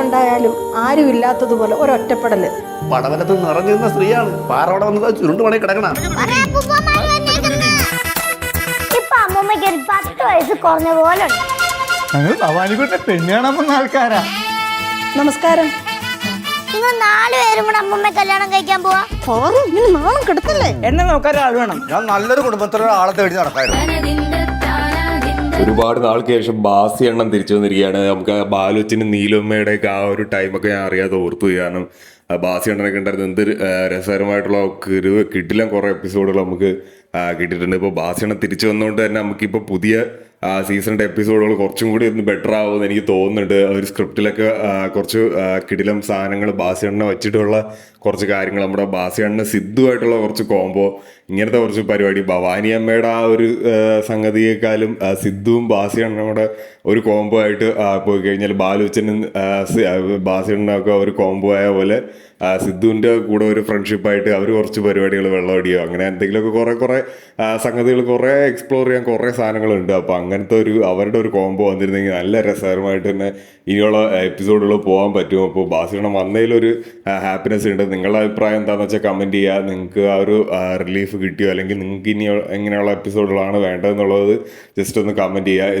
ഉണ്ടായാലും ആരും ഇല്ലാത്തതുപോലെ ഒരൊറ്റപ്പെടല്. പടവലത്ത് നിറഞ്ഞിരുന്ന സ്ത്രീയാണ് പാറവിടെ വന്നത് ചുരുണ്ട് പണി കിടക്കണം. ഇപ്പൊ അമ്മൂമ്മയ്ക്ക് ഒരു 10 വയസ്സ് കുറഞ്ഞ പോലെ ഉണ്ട്. ഞങ്ങൾ ഭവാനിക്കുട്ടി പെണ്ണ് കാണാൻ വന്ന ആൾക്കാരാ. നമസ്കാരം. നിങ്ങൾ 4 പേരും കൂടെ അമ്മൂമ്മ കല്യാണം കഴിക്കാൻ പോവാ? ഇങ്ങനെ നാണം കിടക്കല്ലേ? എന്നെ നോക്കാൻ ഒരാൾ വേണം. ഞാൻ നല്ലൊരു കുടുംബത്തിലുള്ള ആളെ തേടി നടക്കായിരുന്നു. ഒരുപാട് നാൾക്ക് ശേഷം ബാസി എണ്ണം തിരിച്ചു വന്നിരിക്കുകയാണ്. നമുക്ക് ബാലുച്ചിനും നീലുമ്മയുടെ ഒക്കെ ആ ഒരു ടൈമൊക്കെ ഞാൻ അറിയാതെ ഓർത്തു. കാരണം ബാസി എണ്ണനൊക്കെ ഉണ്ടായിരുന്നു. എന്ത് രസകരമായിട്ടുള്ള കിട്ടില്ല കുറേ എപ്പിസോഡുകൾ നമുക്ക് കിട്ടിയിട്ടുണ്ട്. ഇപ്പോൾ ബാസി എണ്ണം തിരിച്ചു വന്നുകൊണ്ട് തന്നെ നമുക്കിപ്പോൾ പുതിയ സീസണിൻ്റെ എപ്പിസോഡുകൾ കുറച്ചും കൂടി ഒന്ന് ബെറ്റർ ആവുമെന്ന് എനിക്ക് തോന്നുന്നുണ്ട്. ഒരു സ്ക്രിപ്റ്റിലൊക്കെ കുറച്ച് കിടിലം സാധനങ്ങൾ ബാസി എണ്ണ വെച്ചിട്ടുള്ള കുറച്ച് കാര്യങ്ങൾ, നമ്മുടെ ബാസി എണ്ണ സിദ്ധുവായിട്ടുള്ള കുറച്ച് കോംബോ, ഇങ്ങനത്തെ കുറച്ച് പരിപാടി, ഭവാനി അമ്മയുടെ ആ ഒരു സംഗതിയേക്കാളും സിദ്ധുവും ബാസി എണ്ണയുടെ ഒരു കോംബോ ആയിട്ട് പോയി കഴിഞ്ഞാൽ ബാലുച്ചനും ബാസി എണ്ണൊക്കെ ഒരു കോംബോ ആയ പോലെ സിദ്ധുവിൻ്റെ കൂടെ ഒരു ഫ്രണ്ട്ഷിപ്പായിട്ട് അവർ കുറച്ച് പരിപാടികൾ വെള്ളമടിയോ അങ്ങനെ എന്തെങ്കിലുമൊക്കെ കുറേ സംഗതികൾ കുറേ എക്സ്പ്ലോർ ചെയ്യാൻ കുറേ സാധനങ്ങളുണ്ട്. അപ്പോൾ അങ്ങനത്തെ ഒരു അവരുടെ ഒരു കോംബോ വന്നിരുന്നെങ്കിൽ നല്ല രസകരമായിട്ട് തന്നെ ഇനിയുള്ള എപ്പിസോഡുകൾ പോകാൻ പറ്റും. അപ്പോൾ ബാസിയണ്ണം വന്നതിലൊരു ഹാപ്പിനെസ് ഉണ്ട്. നിങ്ങളുടെ അഭിപ്രായം എന്താണെന്ന് വെച്ചാൽ കമൻറ്റ് ചെയ്യുക. നിങ്ങൾക്ക് ആ ഒരു റിലീഫ് കിട്ടിയോ അല്ലെങ്കിൽ നിങ്ങൾക്ക് ഇനി എങ്ങനെയുള്ള എപ്പിസോഡുകളാണ് വേണ്ടതെന്നുള്ളത് ജസ്റ്റ് ഒന്ന് കമൻറ്റ് ചെയ്യുക.